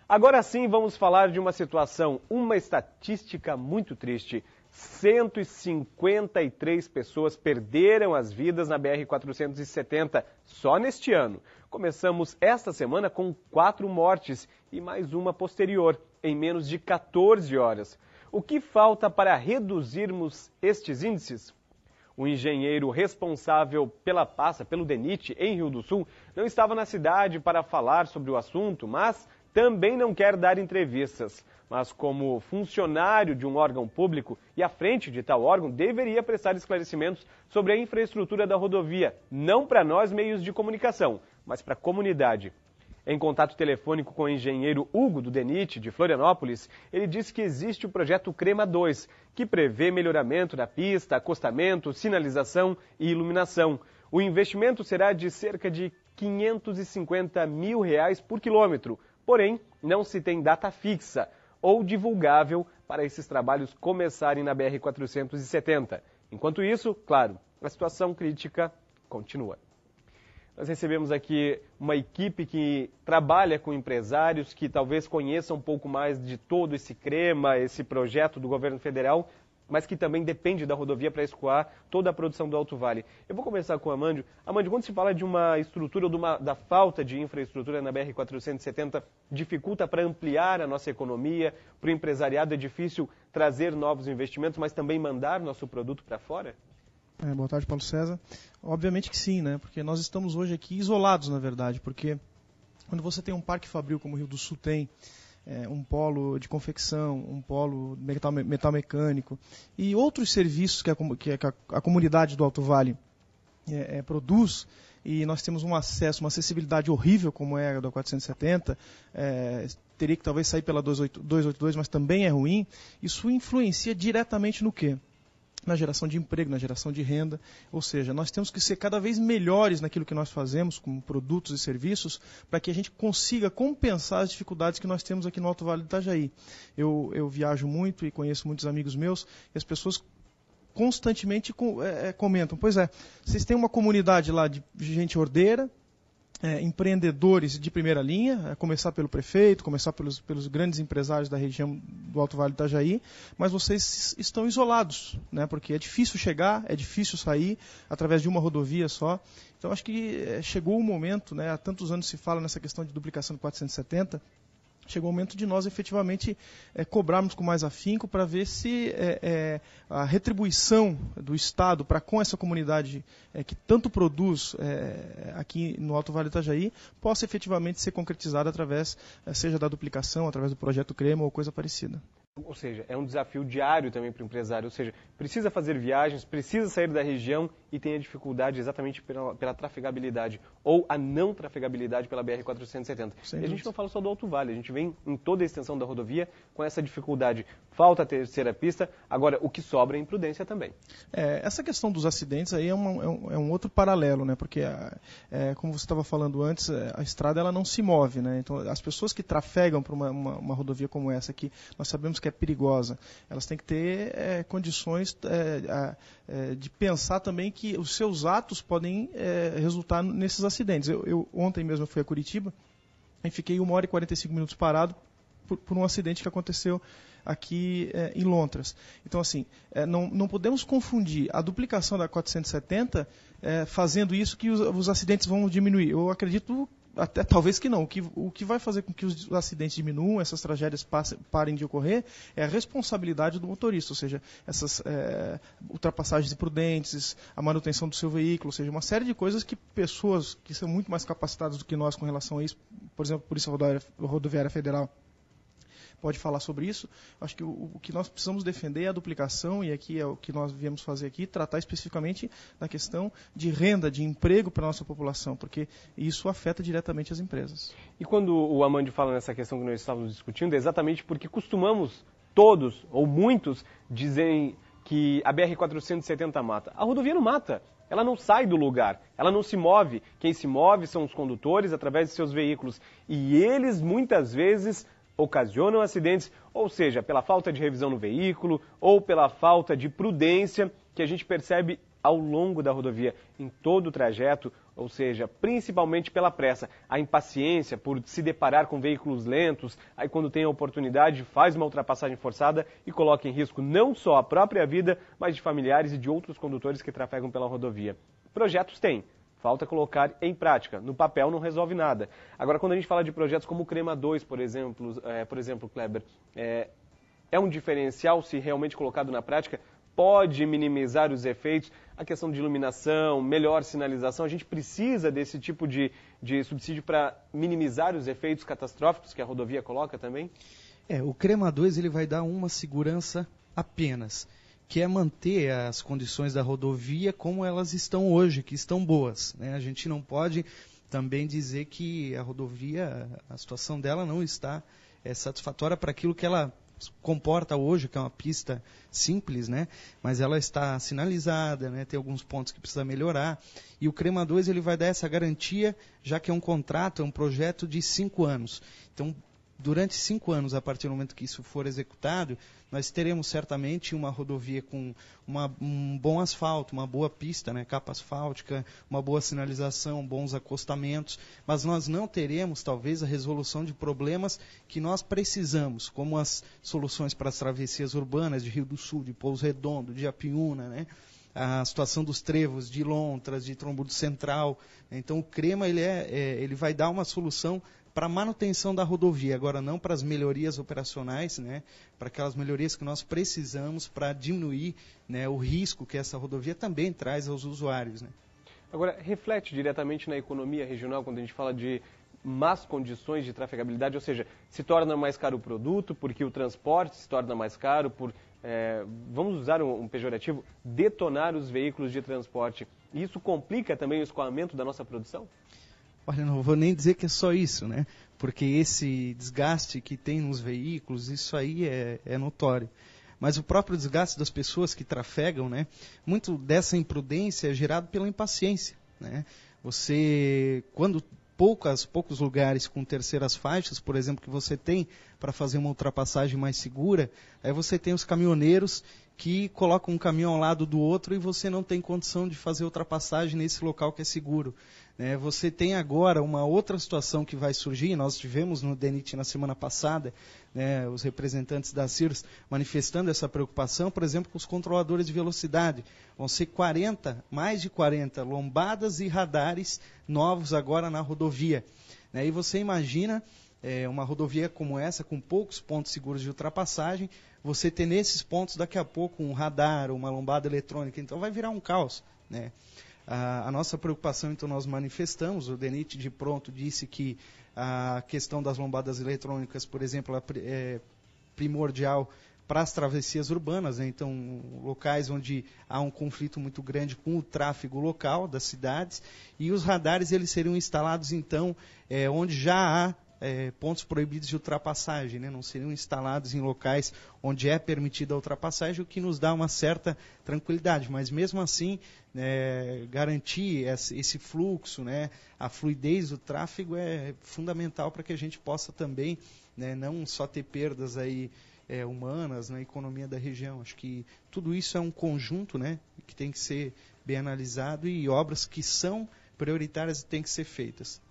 Agora sim vamos falar de uma situação, uma estatística muito triste. 153 pessoas perderam as vidas na BR-470 só neste ano. Começamos esta semana com 4 mortes e mais uma posterior, em menos de 14 horas. O que falta para reduzirmos estes índices? O engenheiro responsável pela pasta, pelo DENIT, em Rio do Sul, não estava na cidade para falar sobre o assunto, mas também não quer dar entrevistas. Mas como funcionário de um órgão público e à frente de tal órgão, deveria prestar esclarecimentos sobre a infraestrutura da rodovia, não para nós meios de comunicação, mas para a comunidade. Em contato telefônico com o engenheiro Hugo do DENIT, de Florianópolis, ele disse que existe o projeto CREMA 2, que prevê melhoramento da pista, acostamento, sinalização e iluminação. O investimento será de cerca de R$550 mil por quilômetro, porém não se tem data fixa ou divulgável para esses trabalhos começarem na BR-470. Enquanto isso, claro, a situação crítica continua. Nós recebemos aqui uma equipe que trabalha com empresários que talvez conheçam um pouco mais de todo esse CREMA, esse projeto do governo federal, mas que também depende da rodovia para escoar toda a produção do Alto Vale. Eu vou começar com o Amândio. Amândio, quando se fala de uma estrutura ou da falta de infraestrutura na BR-470, dificulta para ampliar a nossa economia, para o empresariado é difícil trazer novos investimentos, mas também mandar nosso produto para fora? Boa tarde, Paulo César. Obviamente que sim, né? Porque nós estamos hoje aqui isolados, na verdade, porque quando você tem um parque fabril como o Rio do Sul tem, um polo de confecção, um polo metal mecânico e outros serviços que a comunidade do Alto Vale produz, e nós temos um acesso, uma acessibilidade horrível como é a da 470, teria que talvez sair pela 282, mas também é ruim, isso influencia diretamente no quê? Na geração de emprego, na geração de renda, ou seja, nós temos que ser cada vez melhores naquilo que nós fazemos, como produtos e serviços, para que a gente consiga compensar as dificuldades que nós temos aqui no Alto Vale do Itajaí. Eu viajo muito e conheço muitos amigos meus, e as pessoas constantemente comentam, pois é, vocês têm uma comunidade lá de gente ordeira, empreendedores de primeira linha, a começar pelo prefeito, começar pelos grandes empresários da região do Alto Vale do Itajaí, mas vocês estão isolados, né, porque é difícil chegar, é difícil sair através de uma rodovia só. Então acho que chegou o momento, né, há tantos anos se fala nessa questão de duplicação do 470, chegou o momento de nós efetivamente cobrarmos com mais afinco para ver se a retribuição do Estado para com essa comunidade que tanto produz aqui no Alto Vale do Itajaí possa efetivamente ser concretizada através, seja da duplicação, através do projeto CREMA ou coisa parecida. Ou seja, é um desafio diário também para o empresário, ou seja, precisa fazer viagens, precisa sair da região e tem a dificuldade exatamente pela trafegabilidade ou a não trafegabilidade pela BR-470. E a gente não fala só do Alto Vale, a gente vem em toda a extensão da rodovia com essa dificuldade. Falta a terceira pista, agora o que sobra é imprudência também. Essa questão dos acidentes aí é um outro paralelo, né? Porque, como você estava falando antes, a estrada ela não se move, né? Então, as pessoas que trafegam para uma rodovia como essa, que nós sabemos que é perigosa, elas têm que ter condições de pensar também que os seus atos podem resultar nesses acidentes. Ontem mesmo eu fui a Curitiba e fiquei 1 hora e 45 minutos parado por um acidente que aconteceu aqui em Lontras. Então, assim, não podemos confundir a duplicação da 470 fazendo isso que os acidentes vão diminuir. Eu acredito até talvez que não. O que vai fazer com que os acidentes diminuam, essas tragédias parem de ocorrer, é a responsabilidade do motorista, ou seja, essas ultrapassagens imprudentes, a manutenção do seu veículo, ou seja, uma série de coisas que pessoas que são muito mais capacitadas do que nós com relação a isso, por exemplo, a Polícia Rodoviária Federal, pode falar sobre isso. Acho que o que nós precisamos defender é a duplicação, e aqui é o que nós viemos fazer aqui, tratar especificamente da questão de renda, de emprego para a nossa população, porque isso afeta diretamente as empresas. E quando o Amândio fala nessa questão que nós estávamos discutindo, é exatamente porque costumamos todos, ou muitos, dizem que a BR-470 mata. A rodovia não mata. Ela não sai do lugar, ela não se move. Quem se move são os condutores através de seus veículos. E eles, muitas vezes, ocasionam acidentes, ou seja, pela falta de revisão no veículo ou pela falta de prudência que a gente percebe ao longo da rodovia. Em todo o trajeto, ou seja, principalmente pela pressa, a impaciência por se deparar com veículos lentos, aí quando tem a oportunidade faz uma ultrapassagem forçada e coloca em risco não só a própria vida, mas de familiares e de outros condutores que trafegam pela rodovia. Projetos tem. Falta colocar em prática. No papel não resolve nada. Agora, quando a gente fala de projetos como o CREMA 2, por exemplo, Kleber, é um diferencial se realmente colocado na prática, pode minimizar os efeitos, a questão de iluminação, melhor sinalização. A gente precisa desse tipo de subsídio para minimizar os efeitos catastróficos que a rodovia coloca também? O CREMA 2 ele vai dar uma segurança apenas, que é manter as condições da rodovia como elas estão hoje, que estão boas, né? A gente não pode também dizer que a rodovia, a situação dela não está satisfatória para aquilo que ela comporta hoje, que é uma pista simples, né? Mas ela está sinalizada, né? Tem alguns pontos que precisa melhorar. E o CREMA 2 ele vai dar essa garantia, já que é um contrato, é um projeto de 5 anos. Então, durante 5 anos, a partir do momento que isso for executado, nós teremos certamente uma rodovia com um bom asfalto, uma boa pista, né, capa asfáltica, uma boa sinalização, bons acostamentos, mas nós não teremos, talvez, a resolução de problemas que nós precisamos, como as soluções para as travessias urbanas de Rio do Sul, de Pouso Redondo, de Apiúna, né? A situação dos trevos, de Lontras, de Trombudo Central. Então, o CREMA ele vai dar uma solução para a manutenção da rodovia, agora não para as melhorias operacionais, né, para aquelas melhorias que nós precisamos para diminuir, né, o risco que essa rodovia também traz aos usuários. Né. Agora, reflete diretamente na economia regional quando a gente fala de más condições de trafegabilidade, ou seja, se torna mais caro o produto, porque o transporte se torna mais caro, vamos usar um pejorativo, detonar os veículos de transporte. E isso complica também o escoamento da nossa produção? Olha, não vou nem dizer que é só isso, né? Porque esse desgaste que tem nos veículos, isso aí é notório. Mas o próprio desgaste das pessoas que trafegam, né? Muito dessa imprudência é gerado pela impaciência, né? Quando poucos lugares com terceiras faixas, por exemplo, que você tem para fazer uma ultrapassagem mais segura, aí você tem os caminhoneiros que colocam um caminhão ao lado do outro e você não tem condição de fazer ultrapassagem nesse local que é seguro. Você tem agora uma outra situação que vai surgir, nós tivemos no DENIT na semana passada, né, os representantes da CIRS manifestando essa preocupação, por exemplo, com os controladores de velocidade. Vão ser mais de 40 lombadas e radares novos agora na rodovia. E você imagina uma rodovia como essa, com poucos pontos seguros de ultrapassagem, você ter nesses pontos daqui a pouco um radar, uma lombada eletrônica, então vai virar um caos, né? A nossa preocupação, então, nós manifestamos, o DENIT de pronto disse que a questão das lombadas eletrônicas, por exemplo, é primordial para as travessias urbanas, né? Então, locais onde há um conflito muito grande com o tráfego local das cidades, e os radares eles seriam instalados, então, onde já há pontos proibidos de ultrapassagem, né? Não seriam instalados em locais onde é permitida a ultrapassagem, o que nos dá uma certa tranquilidade, mas mesmo assim, garantir esse fluxo, né? A fluidez do tráfego é fundamental para que a gente possa também, né, não só ter perdas aí, humanas na economia da região. Acho que tudo isso é um conjunto, né, que tem que ser bem analisado, e obras que são prioritárias têm que ser feitas.